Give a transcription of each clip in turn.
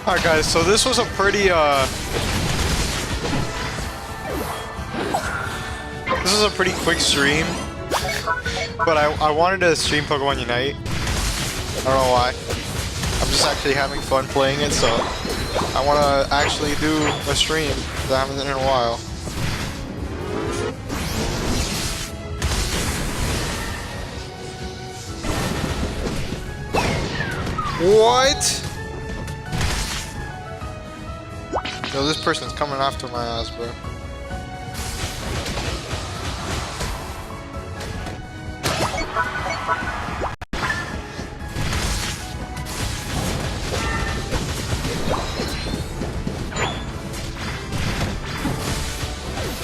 Alright guys, so this was a pretty this was a pretty quick stream. But I wanted to stream Pokemon Unite. I don't know why. I'm just actually having fun playing it, so I want to actually do a stream that I haven't done in a while. What? Yo, this person's coming after my ass, bro.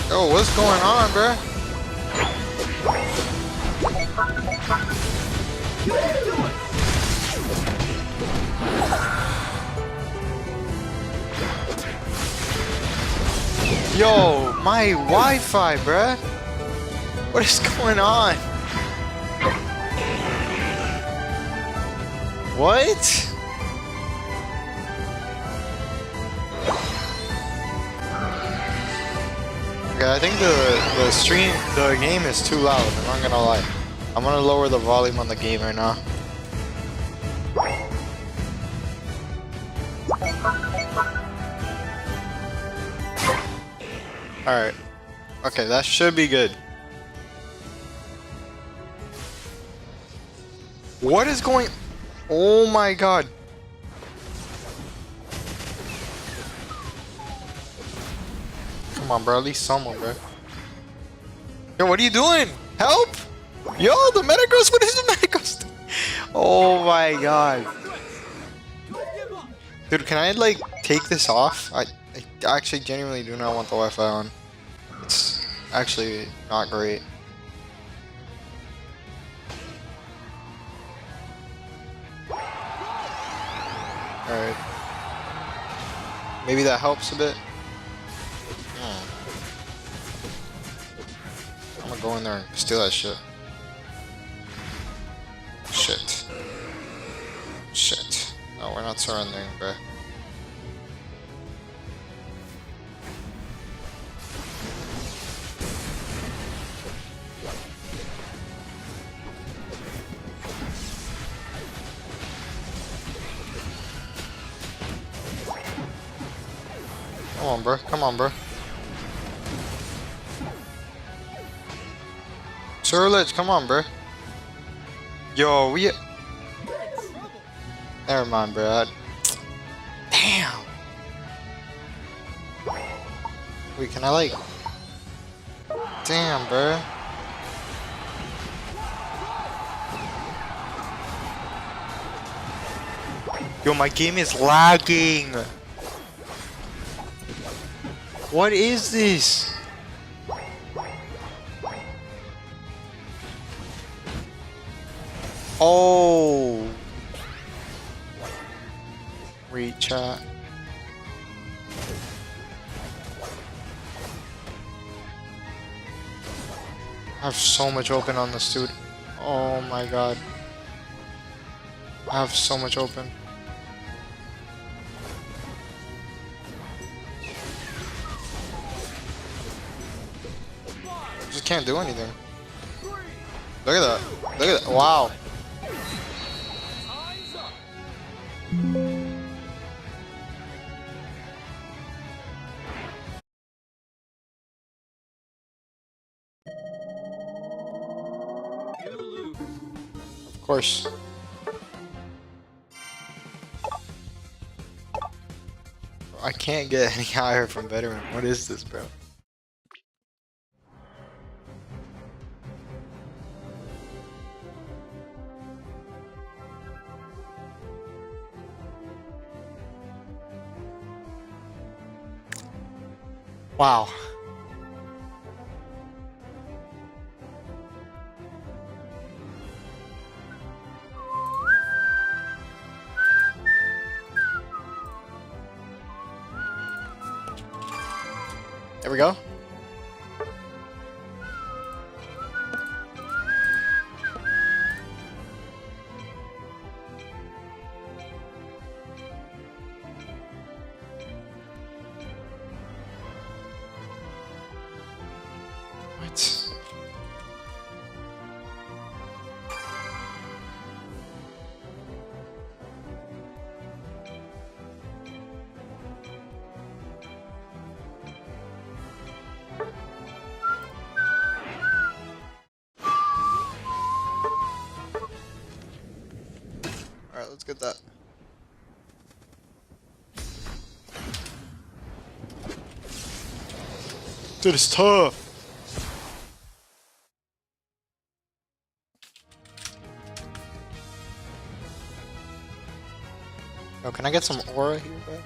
Yo, what's going on, bro? Yo, my Wi-Fi, bruh. What is going on? What? Okay, I think the game is too loud. I'm not gonna lie. I'm gonna lower the volume on the game right now. Alright. Okay, that should be good. What is going... Oh my god. Come on, bro. At least someone, bro. Yo, what are you doing? Help! Yo, the Metagross! What is the Metagross? Oh my god. Dude, can I, like, take this off? I actually genuinely do not want the Wi-Fi on. It's actually not great. Alright. Maybe that helps a bit. I'm gonna go in there and steal that shit. Shit. Shit. No, we're not surrendering, bruh. Come on, bro. Come on, bro. Surlich, come on, bro. Yo, we... Never mind, bro. Damn. Wait, can I, like... Damn, bro. Yo, my game is lagging. What is this? Oh. Read chat. I have so much open on this dude. Oh my god. I have so much open. Just can't do anything. Look at that. Look at that. Wow. Of course. I can't get any higher from veteran. What is this, bro? Wow. There we go. What? Alright, let's get that. Dude, it's tough. Oh, can I get some aura here, bro?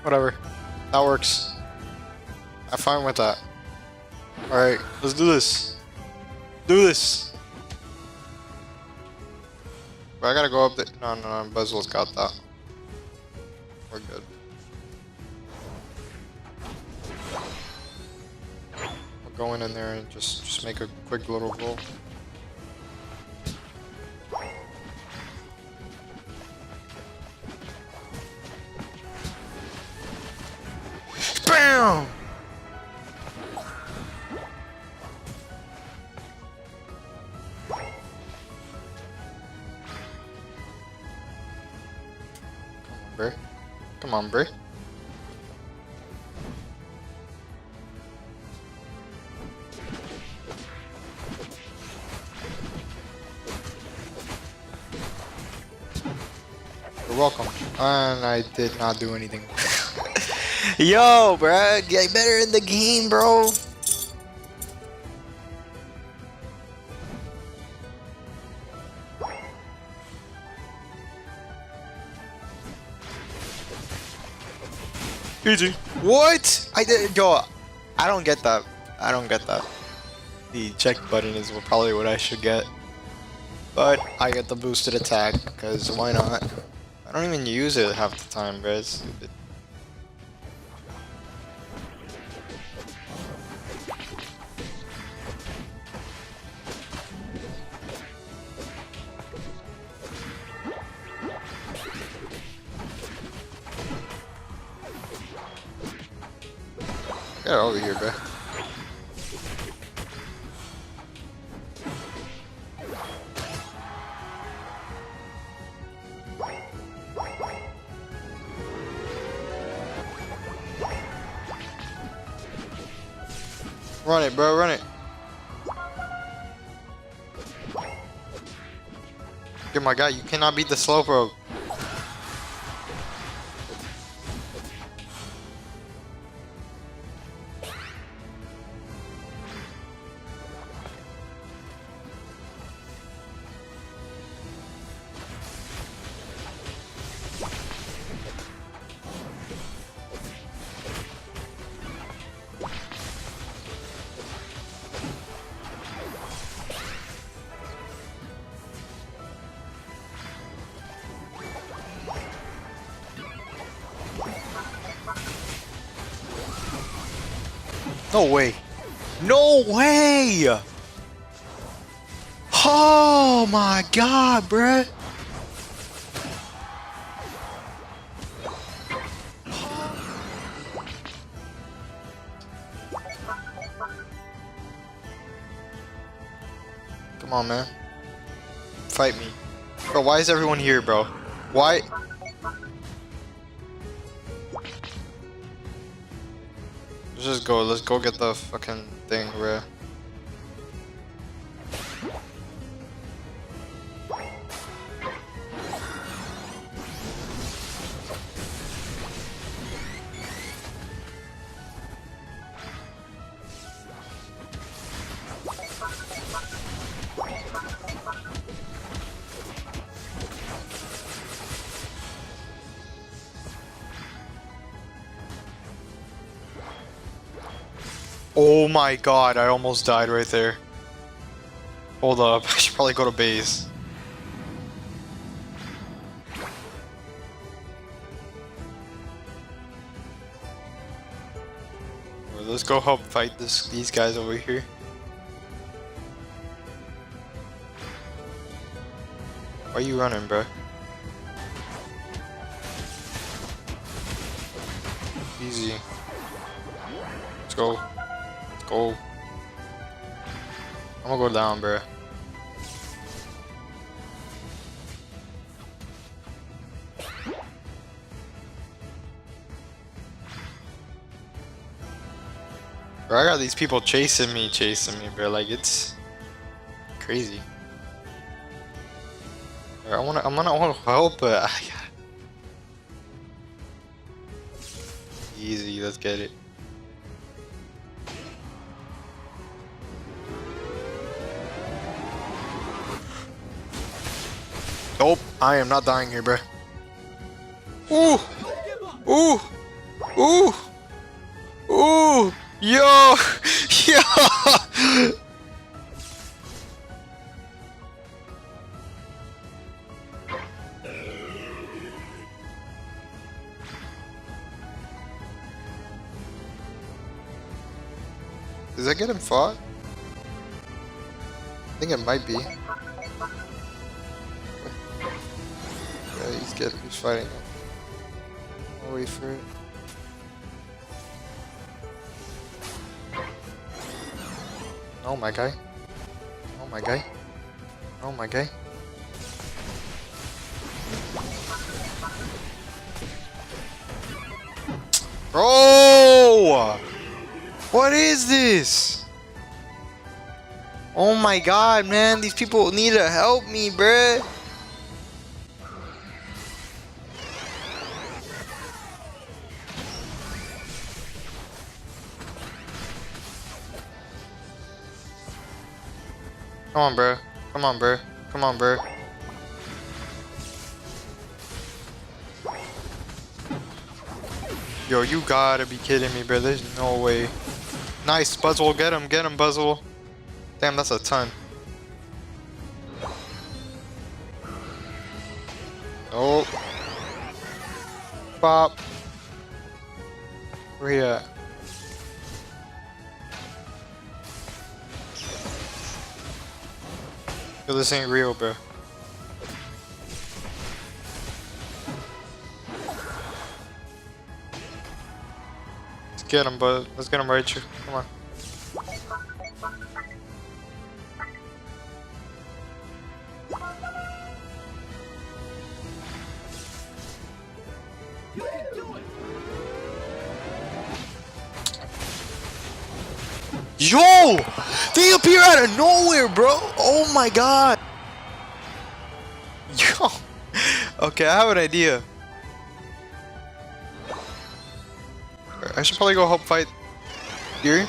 Whatever. That works. I'm fine with that. Alright, let's do this. Do this! But I gotta go up the— no, Buzzwell's got that. We're good. We're going in there and just make a quick little goal. BAM! Come on, bro. You're welcome. And I did not do anything. Yo, bro, get better in the game, bro. Easy. What? I did. Yo, I don't get that. I don't get that. The check button is probably what I should get. But I get the boosted attack, because why not? I don't even use it half the time, bro. It's stupid. Get over here, bro. Run it, bro, run it. Get my guy, you cannot beat the Slowpoke. No way. No way! Oh my god, bruh. Come on, man. fight me. Bro, why is everyone here, bro? Why? Let's go get the fucking thing, bro. Oh my god, I almost died right there. Hold up, I should probably go to base. Well, let's go help fight these guys over here. Why are you running, bro? Easy. Let's go. Go. I'm gonna go down, bro. Bro, I got these people chasing me, bro. Like, it's crazy. Bro, I wanna help, but easy. Let's get it. Nope, I am not dying here, bruh. Ooh! Ooh! Ooh! Ooh! Yo! Yo! Does that get him fought? I think it might be. He's fighting. I'll wait for it. Oh my guy. Oh my guy. Oh my guy. Bro! What is this? Oh my god, man. These people need to help me, bruh. Come on, bro. Come on, bro. Come on, bro. Yo, you gotta be kidding me, bro. There's no way. Nice, Buzzwole. Get him, Buzzwole. Damn, that's a ton. Oh. Bop. Where he at? Yo, this ain't real, bro. Let's get him, bud. Let's get him right here. Come on. Yo! They appear out of nowhere, bro! Oh my god! Yo! Okay, I have an idea. I should probably go help fight Fury.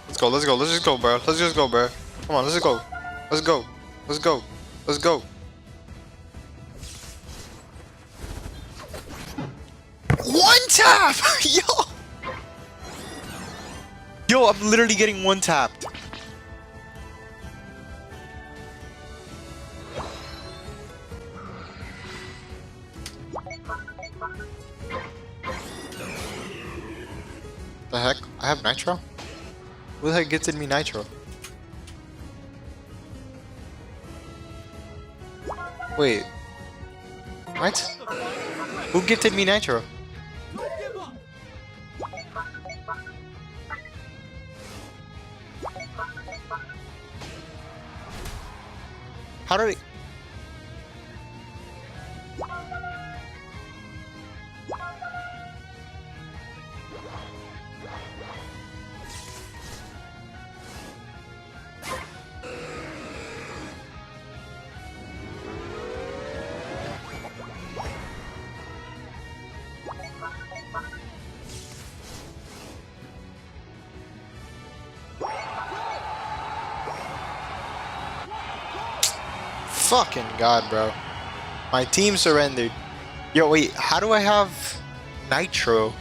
Let's go, let's go, let's just go, bro. Let's just go, bro. Come on, let's just go. Let's go. Let's go. Let's go. One tap! Yo! Yo, I'm literally getting one tapped. The heck? I have Nitro? Who the heck gifted me Nitro? Wait. What? Who gifted me Nitro? How did it? Fucking god, bro. My team surrendered. Yo, wait, how do I have Nitro?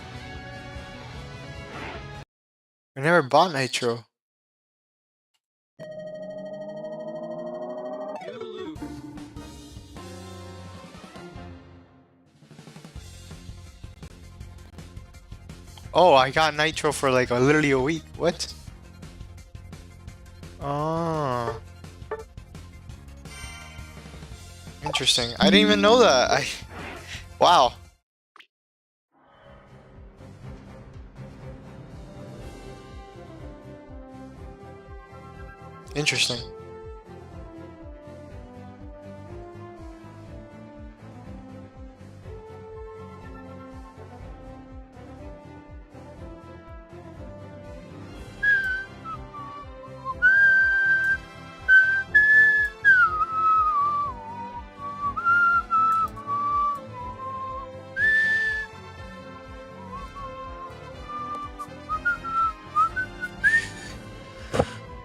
I never bought Nitro. Oh, I got Nitro for like literally a week. What? Oh. Interesting. I didn't even know that. Wow. Interesting.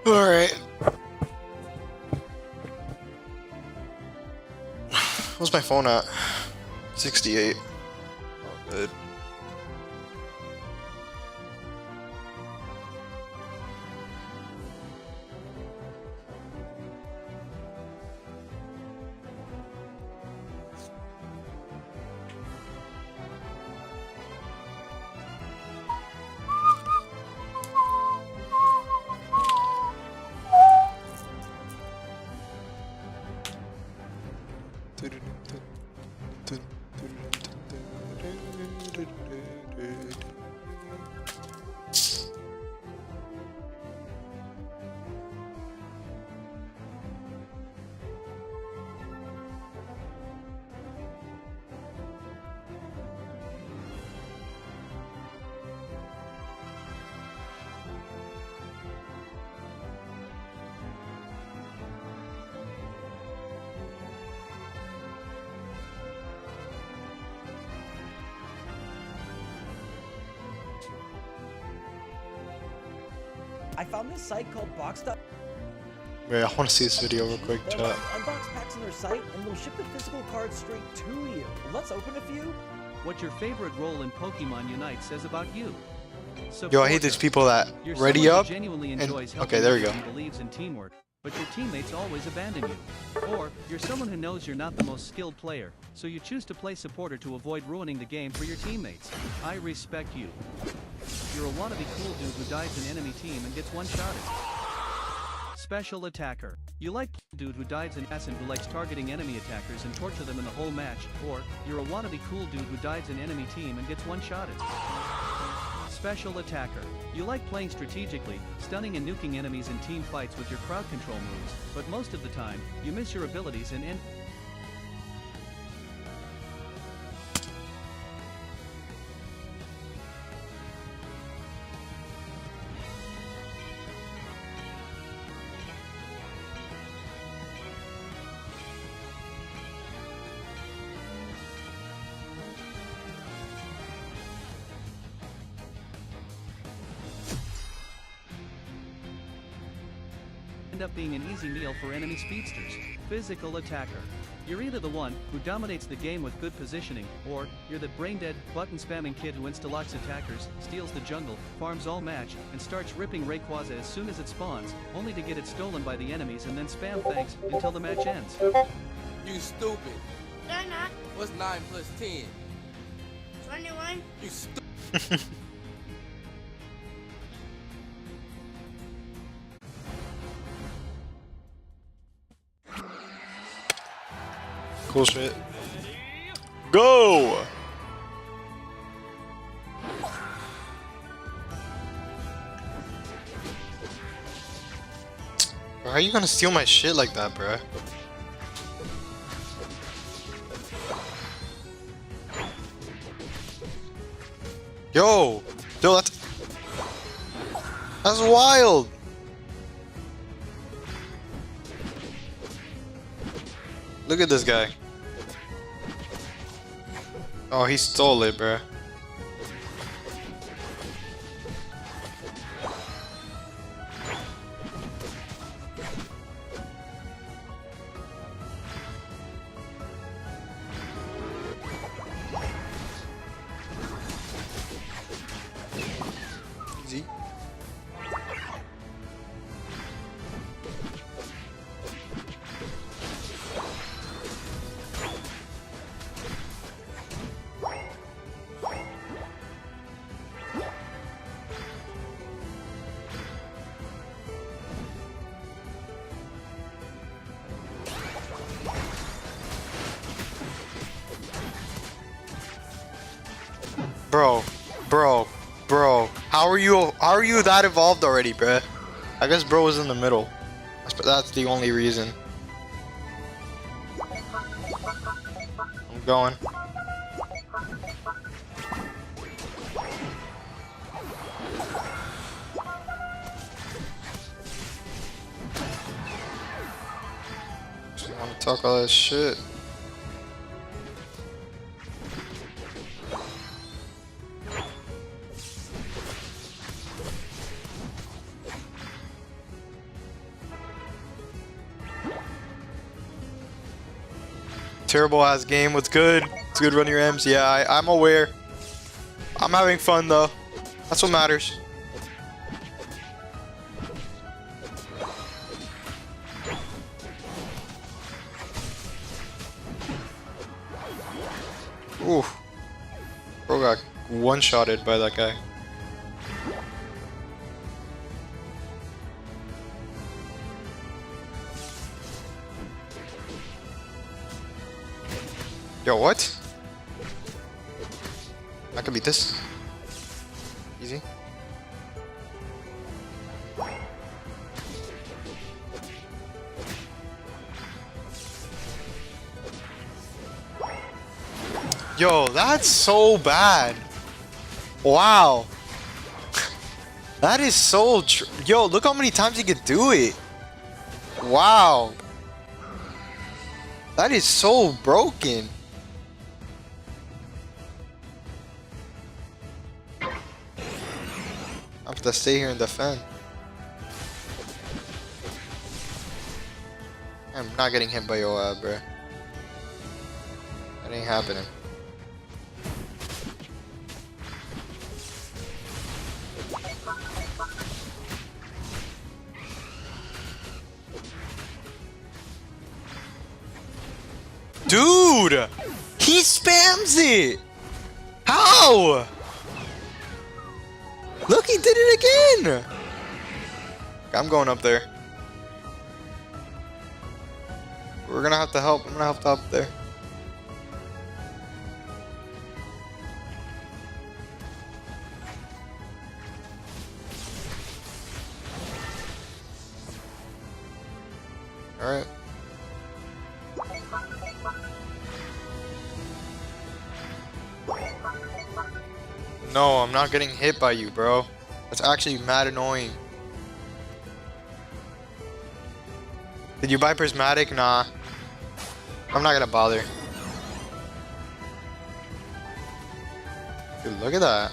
Alright. Where's my phone at? 68. Oh, good. I found this site called Box. Wait, I want to see this video real quick, They'll chat. unbox packs on their site and they'll ship the physical cards straight to you. Let's open a few. What your favorite role in Pokemon Unite says about you. Yo, I hate these people that You're ready someone up who genuinely and enjoys helping okay, there we go. others and believes in teamwork, but your teammates always abandon you. Or you're someone who knows you're not the most skilled player, so you choose to play supporter to avoid ruining the game for your teammates. I respect you. You're a wannabe cool dude who dives an enemy team and gets one-shotted. Special attacker. You like dude who dives an ass and who likes targeting enemy attackers and torture them in the whole match. Or you're a wannabe cool dude who dives an enemy team and gets one-shotted. Special attacker. You like playing strategically, stunning and nuking enemies in team fights with your crowd control moves, but most of the time, you miss your abilities and end. Up being an easy meal for enemy speedsters. Physical attacker. You're either the one who dominates the game with good positioning, or you're that brain-dead, button-spamming kid who insta-locks attackers, steals the jungle, farms all match, and starts ripping Rayquaza as soon as it spawns, only to get it stolen by the enemies and then spam thanks until the match ends. You stupid. No, I'm not. What's 9 plus 10? 21. You stupid. Cool shit. Go! Bro, how are you gonna steal my shit like that, bro? Yo, yo, that's wild. Look at this guy. Oh, he stole it, bruh. Easy. Bro. How are you that evolved already, bruh? I guess bro was in the middle. That's the only reason. I'm going. Just want to talk all that shit. Terrible ass game. What's good? It's good running your M's. Yeah, I'm aware. I'm having fun though. That's what matters. Ooh. Bro got one-shotted by that guy. Yo, what? I can beat this. Easy. Yo, that's so bad. Wow. That is so yo, look how many times he could do it. Wow. That is so broken. I have to stay here and defend. I'm not getting hit by your bro. That ain't happening. Dude! He spams it! How? Look, he did it again! I'm going up there. We're gonna have to help. I'm gonna have to help there. Alright. No, I'm not getting hit by you, bro. That's actually mad annoying. Did you buy Prismatic? Nah. I'm not gonna bother. Dude, look at that.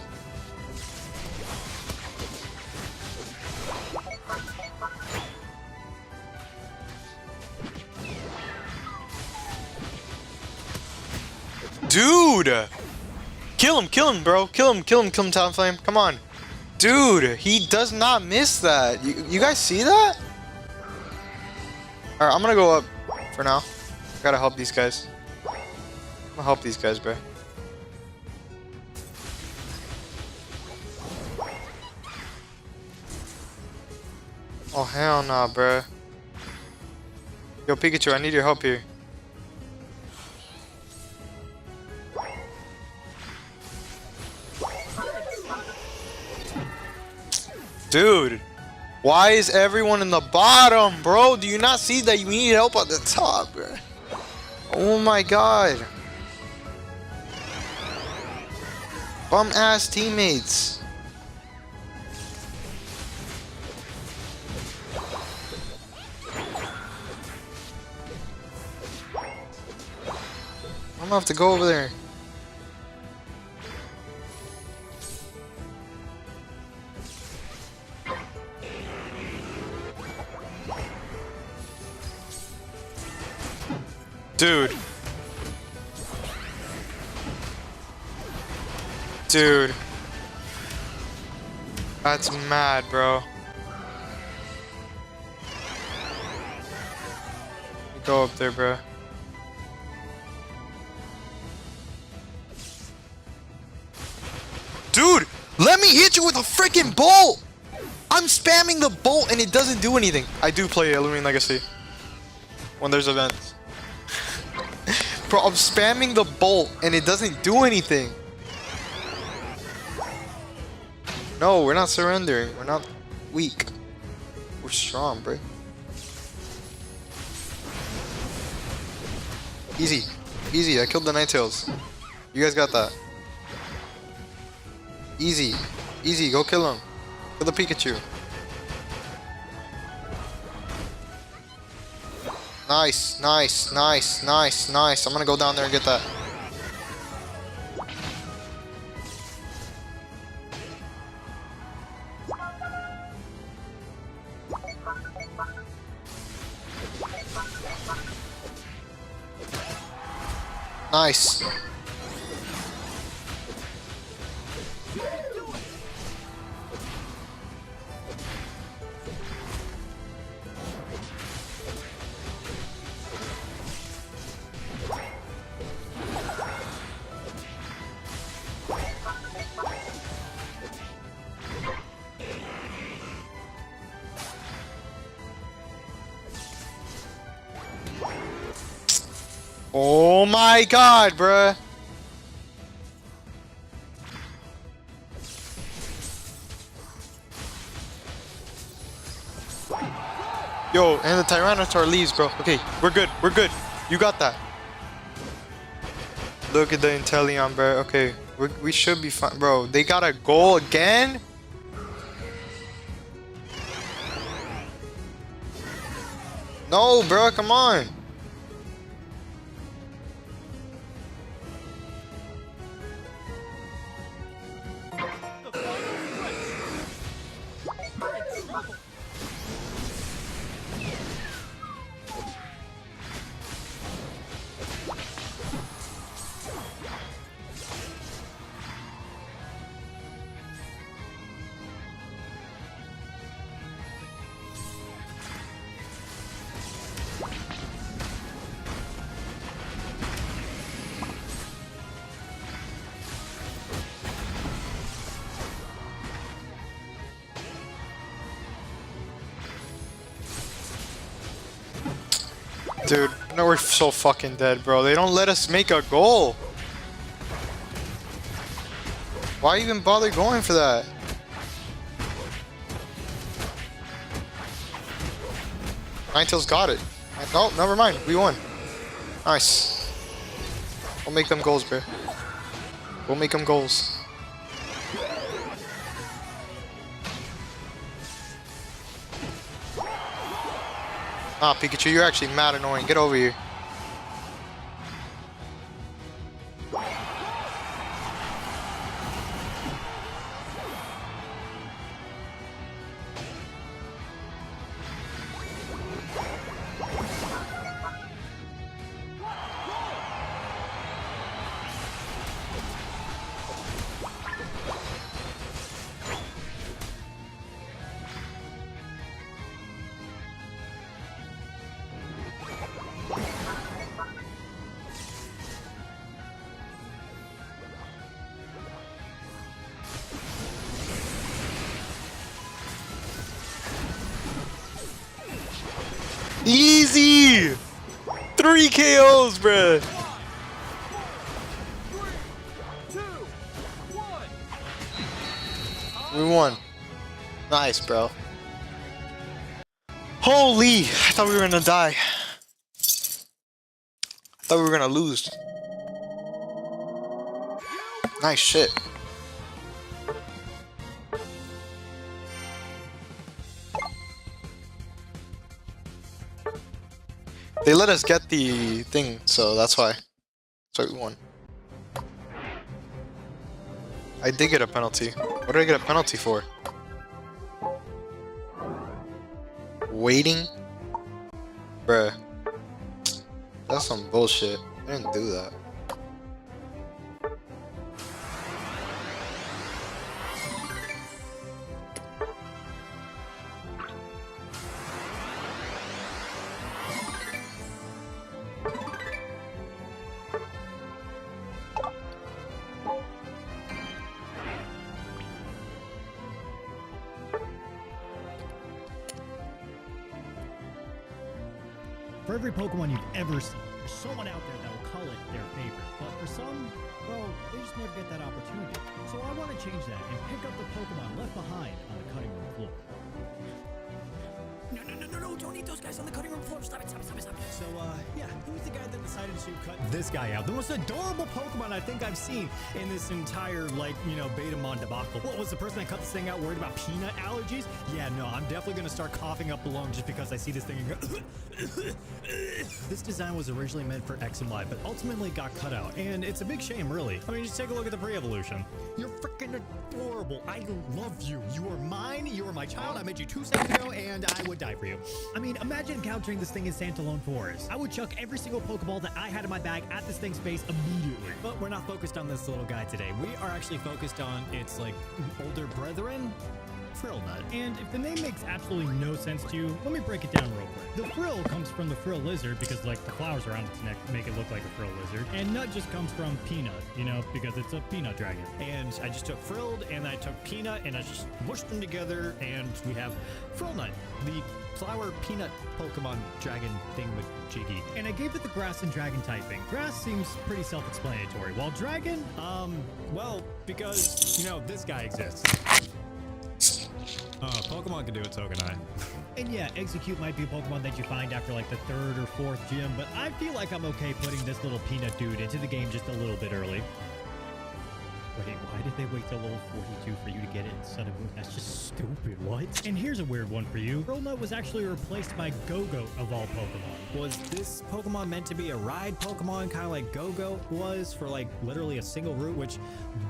Dude! Kill him, bro. Kill him, Talonflame. Come on. Dude, he does not miss that. You guys see that? Alright, I'm gonna go up for now. Gotta help these guys. I'm gonna help these guys, bro. Oh, hell nah, bro. Yo, Pikachu, I need your help here. Dude, why is everyone in the bottom, bro? Do you not see that you need help at the top, bro? Oh my god. Bum ass teammates. I'm gonna have to go over there. Dude. Dude. That's mad, bro. Go up there, bro. Dude, let me hit you with a freaking bolt! I'm spamming the bolt and it doesn't do anything. I do play Illuminating Legacy when there's events. Bro, I'm spamming the bolt and it doesn't do anything. No, we're not surrendering. We're not weak. We're strong, bro. Easy. Easy. I killed the Ninetales. You guys got that. Easy. Easy. Go kill him. Kill the Pikachu. Nice. Nice. Nice. Nice. Nice. I'm gonna go down there and get that. Nice. Oh my god, bruh. Yo, and the Tyranitar leaves, bro. Okay, we're good. We're good. You got that. Look at the Inteleon, bro. Okay, we should be fine, bro. They got a goal again? No, bro. Come on. Dude, no, we're so fucking dead, bro. They don't let us make a goal. Why even bother going for that? Ninetales got it. Oh, never mind. We won. Nice. We'll make them goals, bro. We'll make them goals. Ah, Pikachu, you're actually mad annoying. Get over here. Easy! 3 KOs, bruh! 3, 2, 1. We won. Nice, bro. Holy! I thought we were gonna die. I thought we were gonna lose. Nice shit. They let us get the thing, so that's why. So we won. I did get a penalty. What did I get a penalty for? Waiting? Bruh. That's some bullshit. I didn't do that. For every Pokemon you've ever seen, there's someone out there that will call it their favorite. But for some, well, they just never get that opportunity. So I want to change that and pick up the Pokemon left behind on the cutting room floor. No, don't eat those guys on the cutting room floor. Stop it. So, yeah, who's the guy that decided to cut this guy out? The most adorable Pokemon I think I've seen in this entire, like, Betamon debacle. What was the person that cut this thing out worried about peanut allergies? Yeah, no, I'm definitely going to start coughing up the lung just because I see this thing and go, This design was originally meant for X and Y, but ultimately got cut out, and it's a big shame, really. I mean, just take a look at the pre-evolution. You're freaking adorable. I love you. You are mine. You are my child. I met you 2 seconds ago, and I would die for you. I mean, imagine encountering this thing in Santalone Forest. I would chuck every single Pokeball that I had in my bag at this thing's face immediately. But we're not focused on this little guy today. We are actually focused on its, like, older brethren. Frill Nut. And if the name makes absolutely no sense to you, let me break it down real quick. The frill comes from the frill lizard because, like, the flowers around its neck make it look like a frill lizard. And nut just comes from peanut, because it's a peanut dragon. And I just took frilled and I took peanut and I just mushed them together and we have Frill Nut, the flower peanut Pokemon dragon thing with Jiggy. And I gave it the grass and dragon typing. Grass seems pretty self-explanatory, while dragon, well, because, this guy exists. Pokemon can do it, so can I. And yeah, Execute might be a Pokemon that you find after like the 3rd or 4th gym, but I feel like I'm okay putting this little peanut dude into the game just a little bit early. Wait, why did they wait till level 42 for you to get it instead of Moon? That's just stupid, what? And here's a weird one for you. Frill Nut was actually replaced by Go-Go of all Pokemon. Was this Pokemon meant to be a ride Pokemon, kind of like Go-Go was for like literally a single route, which,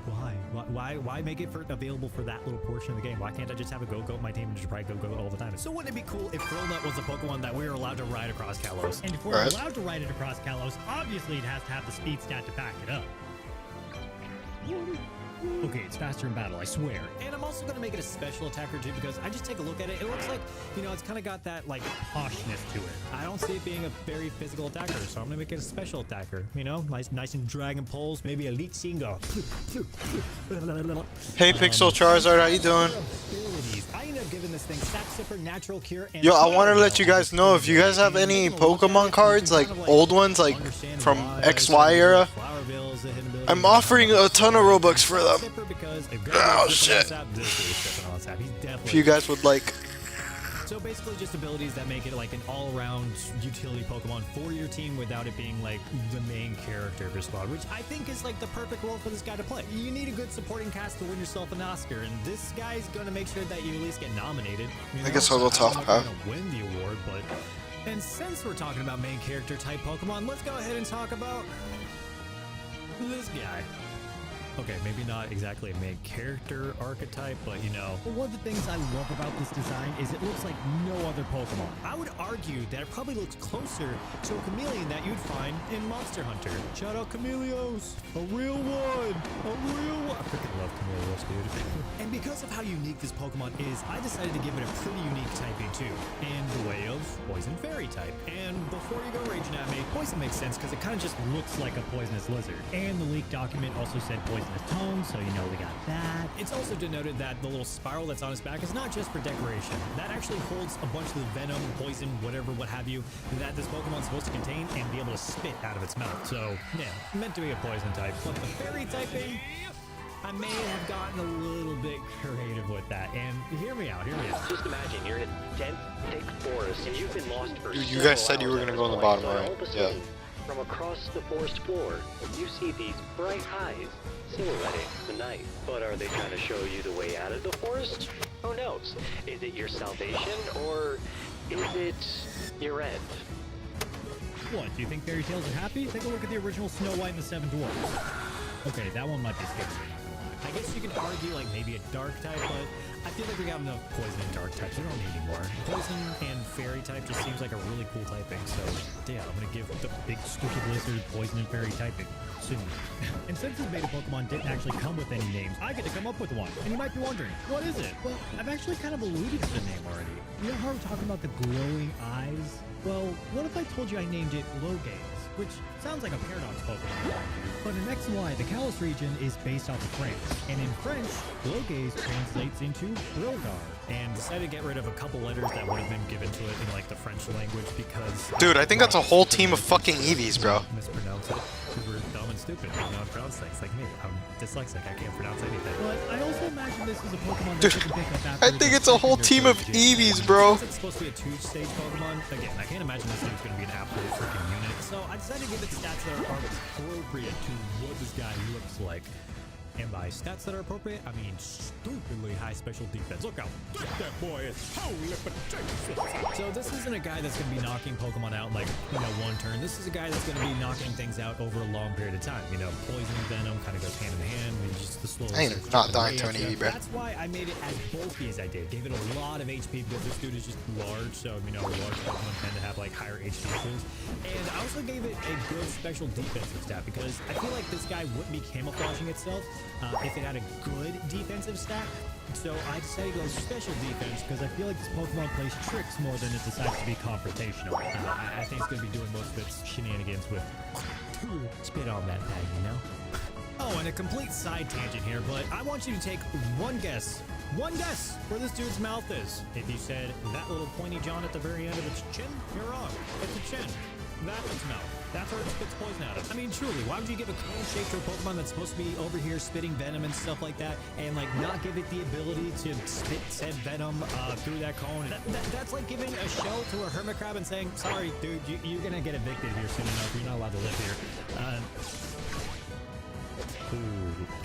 why make it available for that little portion of the game? Why can't I just have a Go-Go in my team and just ride Go-Go all the time? So wouldn't it be cool if Frill Nut was a Pokemon that we were allowed to ride across Kalos? And if we're allowed to ride it across Kalos, obviously it has to have the speed stat to back it up. Okay, it's faster in battle, I swear. And I'm also going to make it a special attacker too, because I just take a look at it. It looks like, it's kind of got that, like, poshness to it. I don't see it being a very physical attacker, so I'm going to make it a special attacker. Nice and dragon pulse, maybe a Leech Single. Hey, Pixel Charizard, how you doing? I ended up giving this thing Stack Zipper, Natural Cure, and... Yo, I wanted to let you guys know if you guys have any Pokemon cards, like old ones, like from XY era, I'm offering a ton of Robux for them. Oh shit. If you guys would like. So basically just abilities that make it like an all-around utility Pokemon for your team without it being like the main character of your squad, which I think is like the perfect role for this guy to play. You need a good supporting cast to win yourself an Oscar, and this guy's gonna make sure that you at least get nominated. I guess I'll go top half. Win the award, but... And since we're talking about main character type Pokemon, let's go ahead and talk about this guy. Okay, maybe not exactly a main character archetype, but One of the things I love about this design is it looks like no other Pokemon. I would argue that it probably looks closer to a chameleon that you'd find in Monster Hunter. Shout out Chameleos! A real one! A real one! I freaking love Chameleos, dude. And because of how unique this Pokemon is, I decided to give it a pretty unique typing too, in the way of Poison Fairy type. And before you go raging at me, Poison makes sense because it kind of just looks like a poisonous lizard. And the leaked document also said poisonous tongue, so we got that. It's also denoted that the little spiral that's on his back is not just for decoration. That actually holds a bunch of the venom, poison, whatever, what have you, that this Pokemon's supposed to contain and be able to spit out of its mouth. So, yeah, meant to be a poison type. But the fairy typing, I may have gotten a little bit creative with that. And hear me out. Just imagine you're in a dense, thick forest and you've been lost for You guys said you were gonna go on the bottom, right? Yeah. From across the forest floor, you see these bright eyes silhouetting the night. But are they trying to show you the way out of the forest? Who knows? Is it your salvation or is it your end? What, do you think fairy tales are happy? Take a look at the original Snow White and the Seven Dwarfs. Okay, that one might be scary. I guess you can argue like maybe a dark type, but I feel like we got enough poison and dark types. We don't need any more. Poison and fairy type just seems like a really cool typing. So yeah, I'm gonna give the big stupid lizard poison and fairy typing soon. And since this beta Pokemon didn't actually come with any names, I get to come up with one. And you might be wondering, what is it? Well, I've actually kind of alluded to the name already. You know how I'm talking about the glowing eyes? Well, what if I told you I named it Glowgaze? Which sounds like a Paradox Pokemon. But in X and Y, the Kalos region is based off of French. And in French, Glowgaze translates into Brilgar. And decided to get rid of a couple letters that would have been given to it in like the French language because... Dude, I think that's a whole team of fucking Eevees, bro. Mispronounce it because we're dumb and stupid. I don't know how to pronounce things like me. I'm dyslexic. I can't pronounce anything. But I also imagine this is a Pokemon that you can pick up after... I think it's a whole team of Eevees, bro. It's supposed to be a two-stage Pokemon. Again, I can't imagine this thing's going to be an absolute freaking unit. So I decided to give it stats that are appropriate to what this guy looks like. And by stats that are appropriate, I mean stupidly high special defense. Look how thick that boy is. Holy potato. So this isn't a guy that's going to be knocking Pokemon out in like, one turn. This is a guy that's going to be knocking things out over a long period of time. Poison and Venom kind of goes hand in hand. I mean, just the slow. I am not dying to an Eevee, bro. That's why I made it as bulky as I did. Gave it a lot of HP because this dude is just large. So, large Pokemon tend to have like higher HP pools. And I also gave it a good special defensive stat because I feel like this guy wouldn't be camouflaging itself if it had a good defensive stat. So I decided to go special defense because I feel like this Pokemon plays tricks more than it decides to be confrontational. I think it's going to be doing most of its shenanigans with spit on that bag, Oh, and a complete side tangent here, but I want you to take one guess where this dude's mouth is. If you said that little pointy John at the very end of its chin, you're wrong. It's a chin. That's its mouth. That's where it spits poison out of. I mean, truly, why would you give a cone shape to a Pokemon that's supposed to be over here spitting venom and stuff like that, and like not give it the ability to spit said venom through that cone? That's like giving a shell to a hermit crab and saying, sorry, dude, you're gonna get evicted here soon enough. You're not allowed to live here.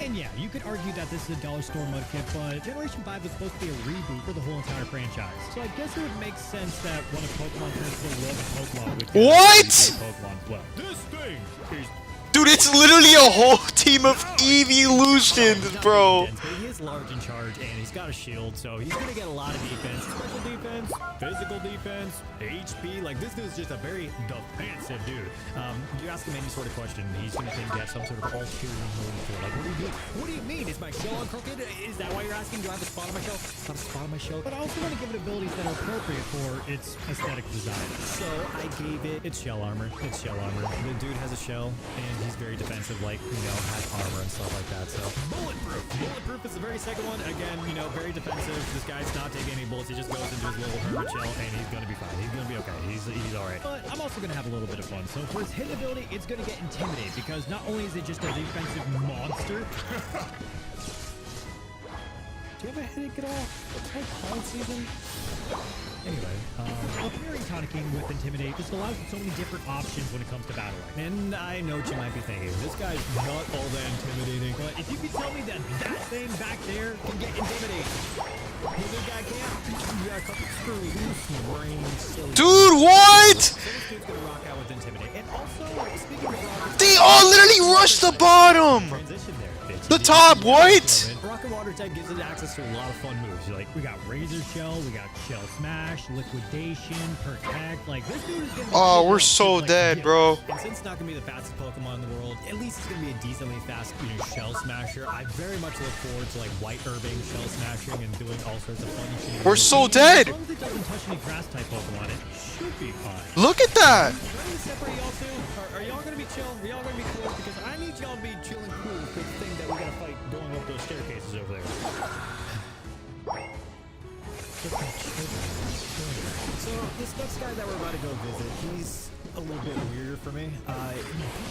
And yeah, you could argue that this is a dollar store mudkip, but Generation 5 was supposed to be a reboot for the whole entire franchise. So I guess it would make sense that when a Pokemon turns to a love Pokemon would What? Pokemon as well. This thing is... Dude, it's literally a whole team of evolutions, bro. He is large in charge, and he's got a shield, so he's gonna get a lot of defense. Special defense, physical defense, HP. Like, this dude's just a very defensive dude. You ask him any sort of question, he's gonna think you have some sort of ulterior motive for it. Like, what do you mean? What do you mean? Is my shell on crooked? Is that why you're asking? Do I have a spot on my shell? Not a spot on my shell. But I also want to give it abilities that are appropriate for its aesthetic design. So I gave it its shell armor. It's shell armor. The dude has a shell, and he's very defensive, like, has armor and stuff like that. So bulletproof. Bulletproof is the very second one. Again, very defensive. This guy's not taking any bullets. He just goes into his little hermit shell, and he's gonna be fine. He's gonna be okay. He's all right. But I'm also gonna have a little bit of fun. So for his hidden ability, it's gonna get Intimidate because not only is it just a defensive monster. Do you have a headache at all? It's like cold season. Anyway, appearing Toniking with Intimidate just allows you so many different options when it comes to battling. And I know what you might be thinking. This guy's not all that intimidating. But if you could tell me that that thing back there can get intimidated, you think I can? You got a couple screws, brain, silly. Dude, what? So this dude's gonna rock out with Intimidate. And also, speaking of rock, They all literally rushed the bottom. transition there. The top, what? Rock and Water type gives it access to a lot of fun moves. Like, we got Razor Shell, we got Shell Smash, Liquidation, Protect. Like, this dude is gonna be Oh, we're so dead, bro. And since it's not gonna be the fastest Pokemon in the world, at least it's gonna be a decently fast, Shell Smasher. I very much look forward to like White Herbing, Shell Smashing, and doing all sorts of funny shit. We're so dead. As long as it doesn't touch any grass type Pokemon, it should be fine. Look at that. Do I need to separate y'all two? Are y'all gonna be chill? Are y'all gonna be cool? Because I need y'all to be chill and cool for the thing that we gotta fight going up those staircases over there. So this next guy that we're about to go visit, he's a little bit weirder for me.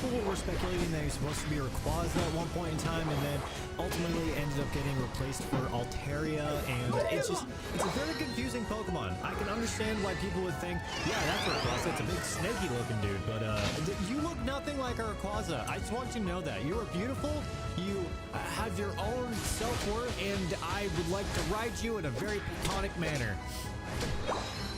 People were speculating that he's supposed to be Rayquaza at one point in time, and then ultimately ended up getting replaced for Altaria, and it's a very confusing Pokemon. I can understand why people would think, yeah, that's Rayquaza. It's a big snaky looking dude, but you look nothing like a Rayquaza. I just want you to know that. You are beautiful. You have your own self-worth, and I would like to ride you in a very platonic manner.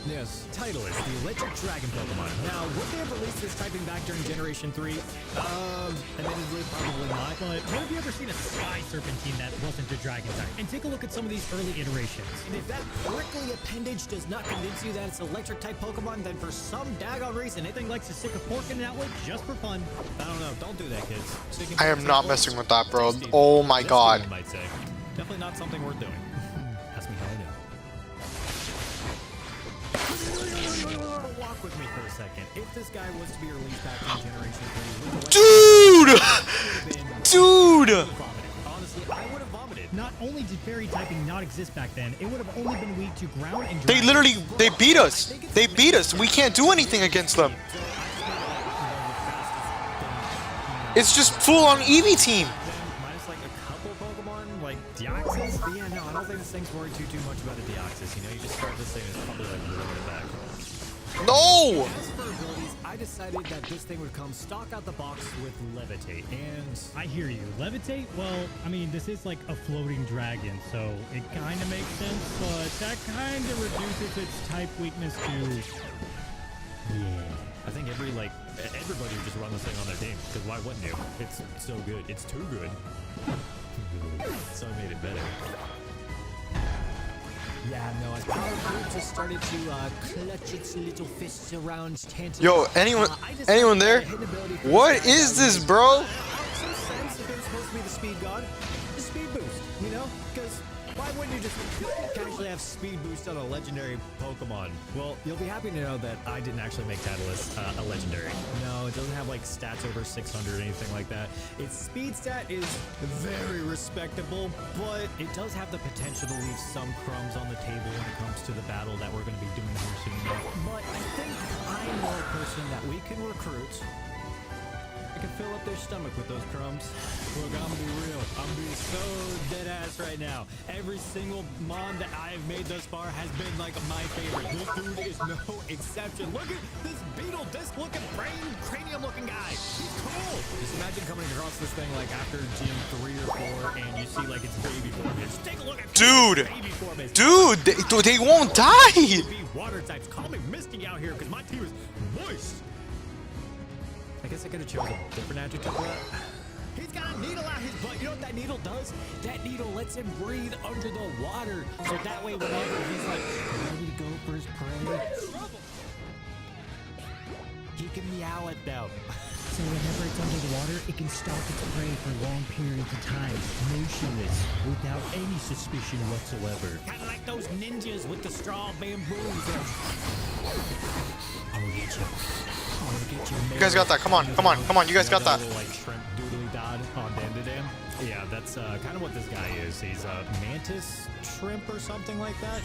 Yes, Titleist, the electric dragon Pokemon. Now, would they have released this typing back during Generation 3? Admittedly, probably not. But when have you ever seen a Sky Serpentine that wasn't a dragon type? And take a look at some of these early iterations. And if that prickly appendage does not convince you that it's electric type Pokemon, then for some daggone reason, anything likes to stick a fork in it that way just for fun. I don't know. Don't do that, kids. Sticking I am forks in not forks, messing with that, bro. tasty. Oh my Tasty, god. one might say. Definitely not something worth doing. Ask me how I know. Walk with me for a second. If this guy was to be released back in Generation 3, Dude! Dude! honestly, I would have vomited. Not only did fairy typing not exist back then, it would have only been weak to ground and They dragon. literally, they beat us. They beat us. We can't do anything against them. It's just full on Eevee team. Minus like a couple Pokemon, like Deoxys. But yeah, no, I don't think this thing's worried too much about a Deoxys. You know, you just start this thing, it's probably like a little bit back. No! As for abilities, I decided that this thing would come stock out the box with Levitate, and I hear you. Levitate? Well, I mean, this is like a floating dragon, so it kind of makes sense, but that kind of reduces its type weakness to... Yeah. I think everybody would just run this thing on their team, because why wouldn't you? It's so good. It's too good. So I made it better. Yeah, no, as Power Group just started to clutch its little fists around Tantalus. Yo, anyone there? What is this, bro? Some sense if it was supposed to be the speed god, the speed boost, you know? Because why wouldn't you just casually have speed boost on a legendary Pokemon? Well, you'll be happy to know that I didn't actually make Titleist a legendary. No, it doesn't have like stats over 600 or anything like that. Its speed stat is very respectable, but it does have the potential to leave some crumbs on the table when it comes to the battle that we're going to be doing here soon. But I think I know a person that we can recruit. I can fill up their stomach with those crumbs. Look, I'm gonna be real. I'm gonna be so dead ass right now. Every single mon that I have made thus far has been like my favorite. This dude is no exception. Look at this beetle disc looking brain cranium looking guy. He's cool. Just imagine coming across this thing like after gym 3 or 4 and you see like its baby form. Just take a look at Dude! baby form is. Dude, they won't die! Be water types. Call me Misty out here because my team is moist. I guess I could have chosen a different adjective for that. He's got a needle out his butt. You know what that needle does? That needle lets him breathe under the water. So that way, whenever he's like ready to go for his prey, he can meow at them. So whenever it's under the water, it can stalk its prey for long periods of time, motionless, without any suspicion whatsoever. Kind of like those ninjas with the straw bamboos. I'll get you. You guys got that. Come on, come on, come on. You guys got that. Little, like shrimp doodly dod on Dandidam. Yeah, that's kind of what this guy is. He's a mantis shrimp or something like that.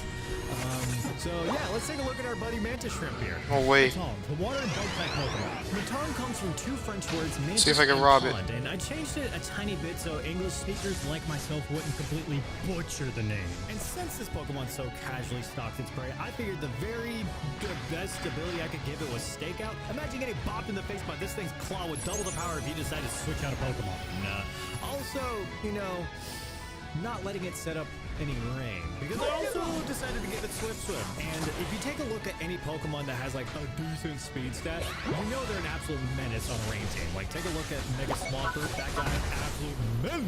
So yeah, let's take a look at our buddy mantis shrimp here. Oh wait. Tom, the water and bug type Pokemon. Maton comes from 2 French words, mantis See if I can and rob it. pond, and I changed it a tiny bit so English speakers Like myself wouldn't completely butcher the name. And since this Pokemon so casually stalks its prey, I figured the very good best ability I could give it was Stakeout. Imagine getting bopped in the face by this thing's claw with double the power if you decided to switch out a Pokemon. Nah. Also, you know, not letting it set up any rain. Because I also decided to give it Swift Swim. And if you take a look at any Pokemon that has like a decent speed stat, you know they're an absolute menace on a rain team. Like take a look at Mega Swampert, that guy an absolute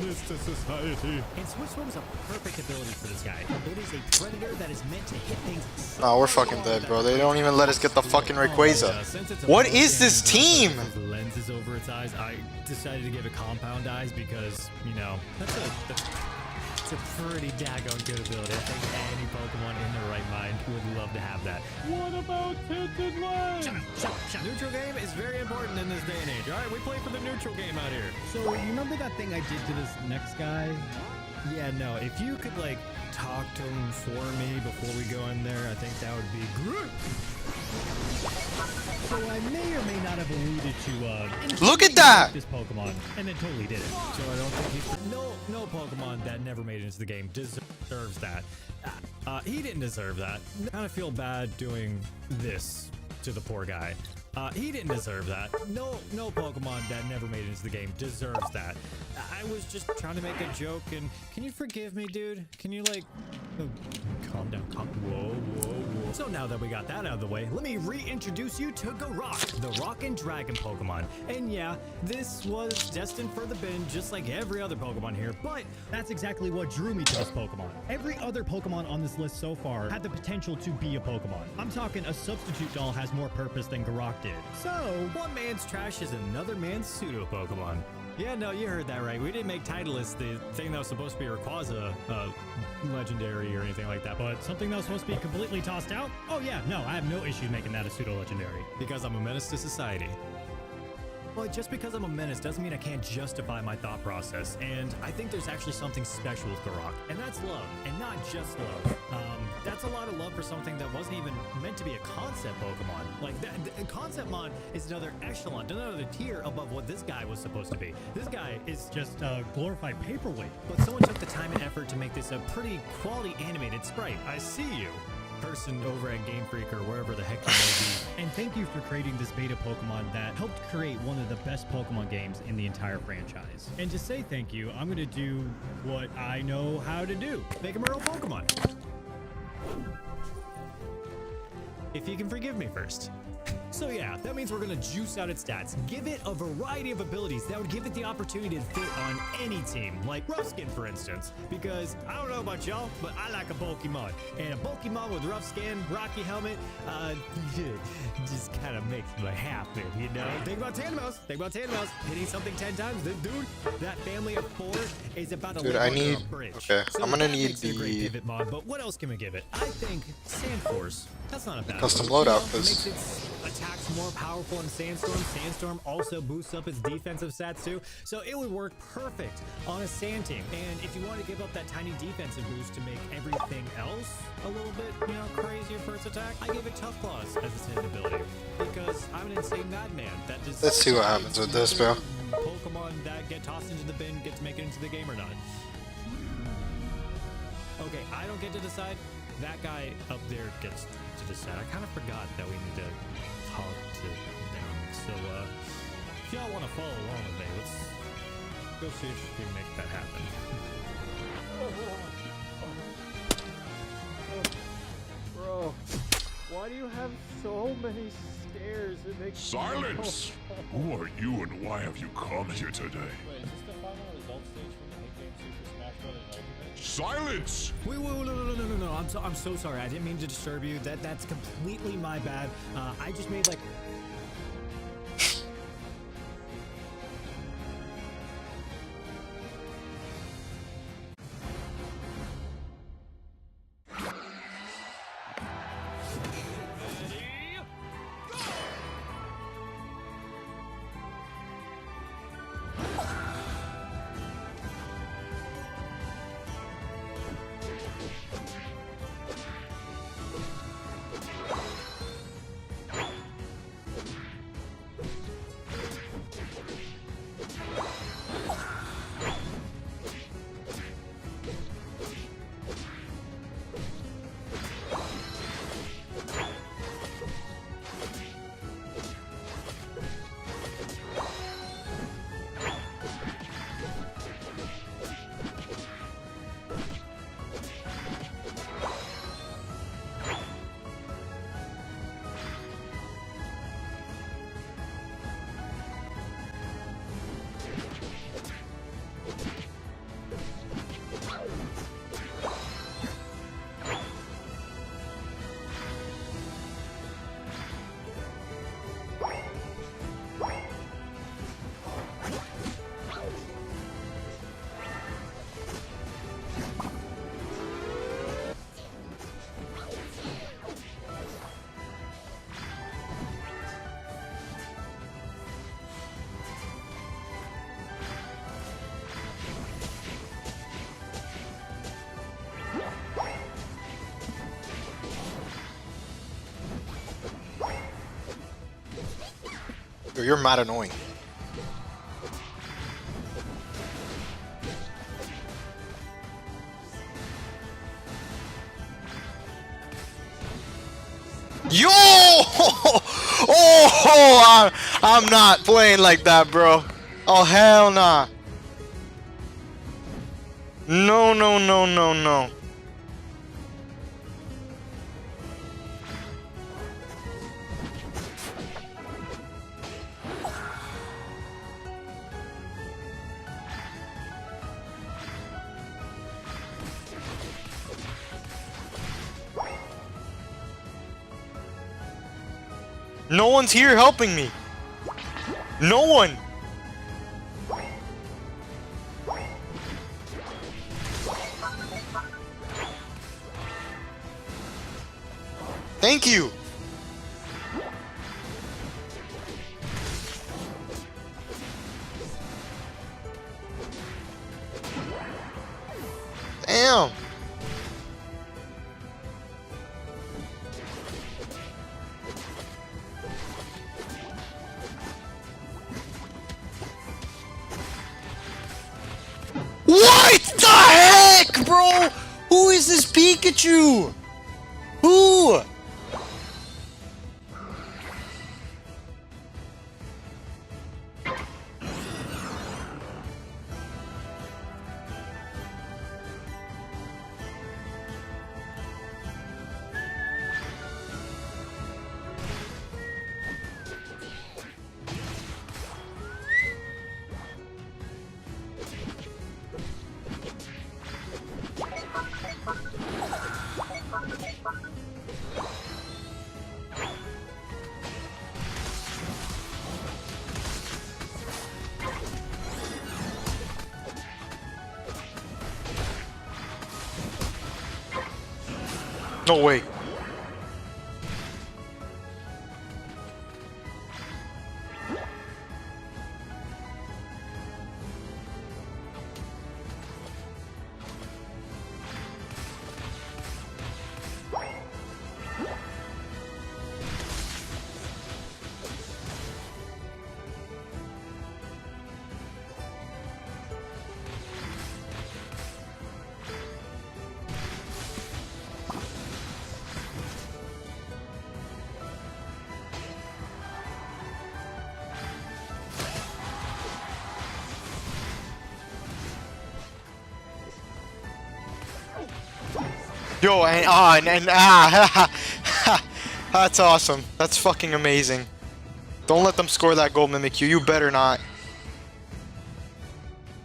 menace to society. And Swift Swim is a perfect ability for this guy. It is a predator that is meant to hit things. Oh, we're fucking dead, bro. They don't even let us get the fucking Rayquaza. Since it's a What blue is this game team? with lenses over its eyes, I decided to give it Compound Eyes because, you know, it's a pretty daggone good ability. I think any Pokemon in their right mind would love to have that. What about Tinted Lens? Neutral game is very important in this day and age. All right, we play for the neutral game out here. So you remember that thing I did to this next guy? Yeah, no, if you could, like, talk to him for me before we go in there, I think that would be great. So I may or may not have alluded to, Look at that! this Pokemon, and then totally did it. So I don't think he's... No Pokemon that never made it into the game deserves that. He didn't deserve that. I kind of feel bad doing this to the poor guy. He didn't deserve that. No Pokemon that never made it into the game deserves that. I was just trying to make a joke, and can you forgive me, dude? Can you, like... Oh, calm down, whoa. So now that we got that out of the way, let me reintroduce you to Garok, the Rock and Dragon Pokemon. And yeah, this was destined for the bin just like every other Pokemon here, but That's exactly what drew me to this Pokemon. Every other Pokemon on this list so far had the potential to be a Pokemon. I'm talking a substitute doll has more purpose than Garok did. so one man's trash is another man's pseudo Pokemon. Yeah, no, you heard that right. We didn't make Titleist the thing that was supposed to be Rayquaza legendary or anything like that, but But something that was supposed to be completely tossed out? Oh yeah, no, I have no issue making that a pseudo-legendary. because I'm a menace to society. Well, just because I'm a menace doesn't mean I can't justify my thought process, and I think there's actually something special with Garok, and that's love, and not just love. That's a lot of love for something that wasn't even meant to be a concept Pokemon. Like, Conceptmon is another echelon, another tier above what this guy was supposed to be. This guy is just, Just a glorified paperweight. but someone took the time and effort to make this a pretty quality animated sprite. I see you, person over at Game Freak or wherever the heck you may be. And thank you for creating this beta Pokemon that helped create one of the best Pokemon games in the entire franchise. And to say thank you, I'm gonna do what I know how to do. Make him a real Pokemon. If you can forgive me first. So yeah, that means we're gonna juice out its stats, give it a variety of abilities that would give it the opportunity to fit on any team, like Rough Skin for instance, because I don't know about y'all, but I like a Pokemon, and a Pokemon with rough skin, rocky helmet, just kind of makes me happy, you know? Think about Tandemaus, hitting something 10 times, then dude, that family of 4 is about to Dude, live I under need- a bridge. okay, So I'm gonna that need makes it a great the- pivot mod, but what else can we give it? I think Sand Force. That's not a bad Custom one. loadout, It 'cause- makes its attacks more powerful in Sandstorm. Sandstorm also boosts up its defensive stats too, so it would work perfect on a sand team. And if you want to give up that tiny defensive boost to make everything else a little bit, crazier for its attack, I give it Tough Claws as its hidden ability because I'm an insane madman that just. Let's see what happens with this, bro. Pokemon that get tossed into the bin get to make it into the game or not. Okay, I don't get to decide. That guy up there gets to decide. I kind of forgot that we need to talk to them. So, if y'all want to follow along with me, let's go see if we can make that happen. Bro, why do you have so many stairs? It makes Silence! Who are you and why have you come here today? Wait, is this the final result stage from the Hit Game Super Smash Bros. Ultimate? Silence! Wait, no. I'm so sorry. I didn't mean to disturb you. That's completely my bad. I just made like. Yo, you're mad annoying. Yo! Oh, I'm not playing like that, bro. Oh, hell nah. No. No one's here helping me. No one. Thank you. Damn. What the heck, bro? Who is this Pikachu? Who? No way. Yo, that's awesome. That's fucking amazing. Don't let them score that goal, Mimikyu. You better not.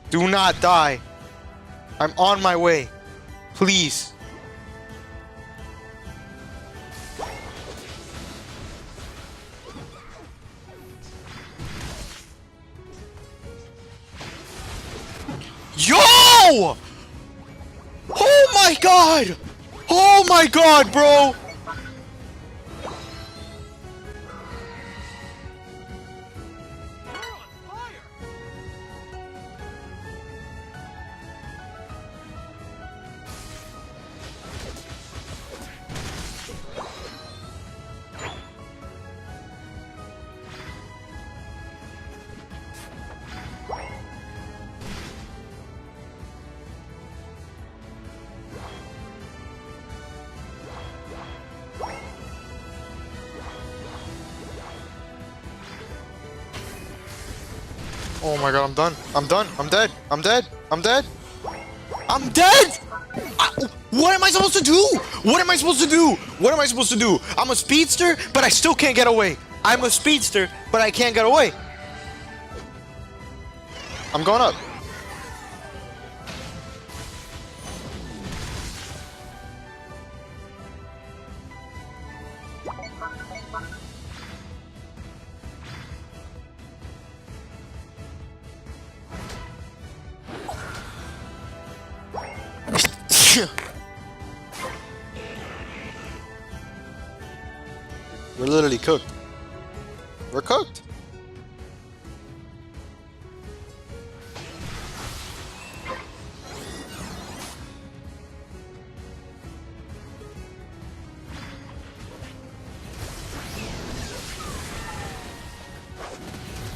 Do not die. I'm on my way. Please. Yo! Oh my god! Oh my god, bro! Oh my god, I'm done. I'm done. I'm dead. I'm dead. I'm dead. I'm dead! What am I supposed to do? What am I supposed to do? What am I supposed to do? I'm a speedster, but I still can't get away. I'm a speedster, but I can't get away. I'm going up. We're literally cooked. We're cooked.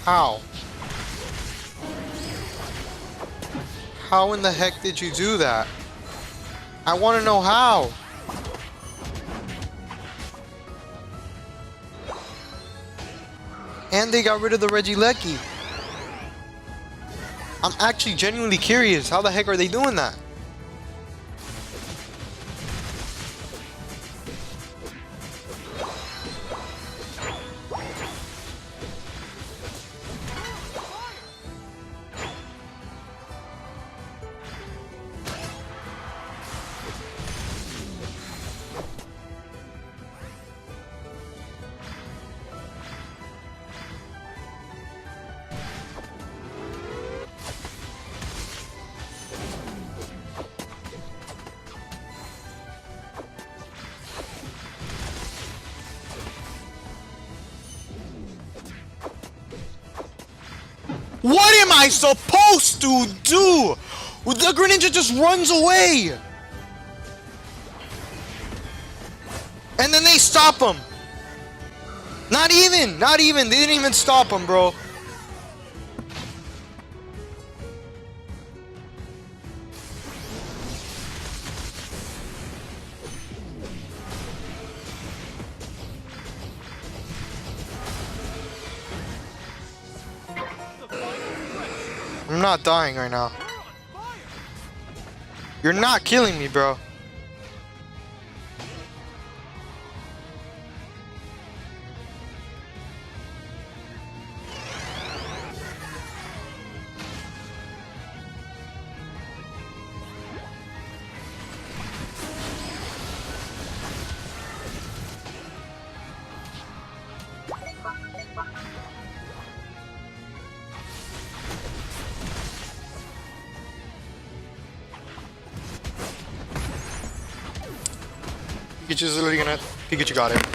How? How in the heck did you do that? I want to know how. And they got rid of the Regieleki. I'm actually genuinely curious. How the heck are they doing that? What am I supposed to do? The Greninja just runs away. And then they stop him. Not even. They didn't even stop him, bro. I'm not dying right now. You're not killing me, bro. Pikachu's literally gonna... Pikachu got it.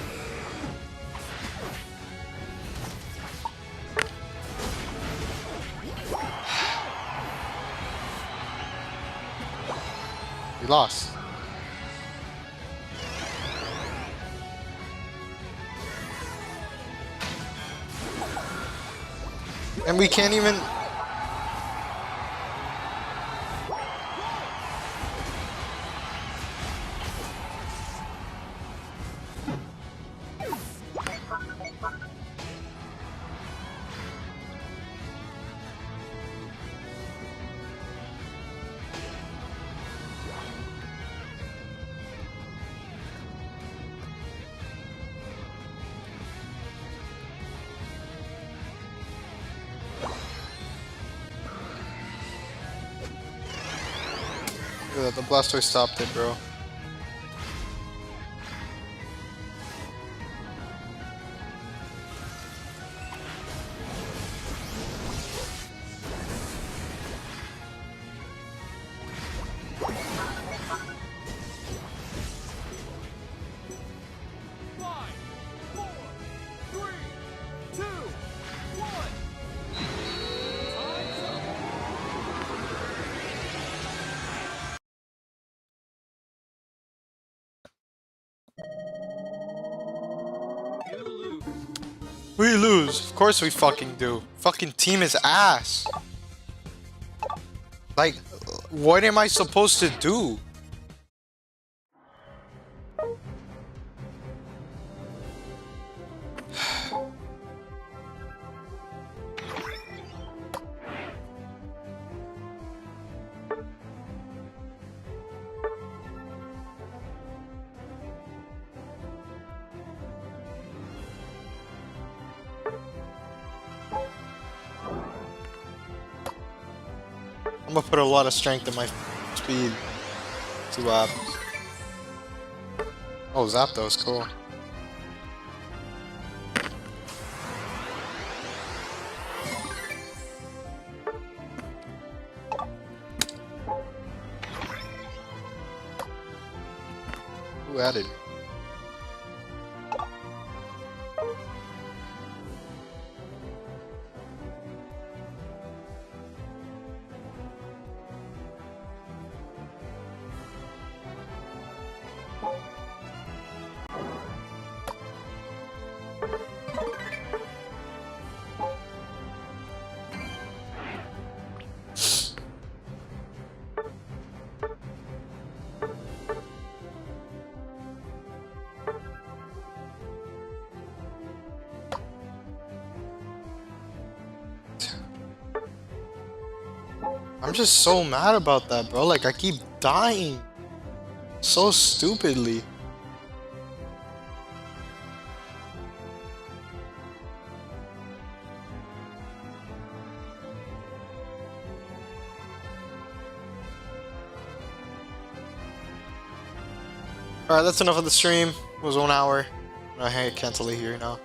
We lost. And we can't even... Yeah, the Blastoise stopped it, bro. We lose. Of course we fucking do. Fucking team is ass. Like, what am I supposed to do? I'm gonna put a lot of strength in my speed. See what happens. Oh, Zapdos, cool. Who added? I'm just so mad about that, bro. Like, I keep dying so stupidly. Alright, that's enough of the stream. It was 1 hour. I cancel it here now.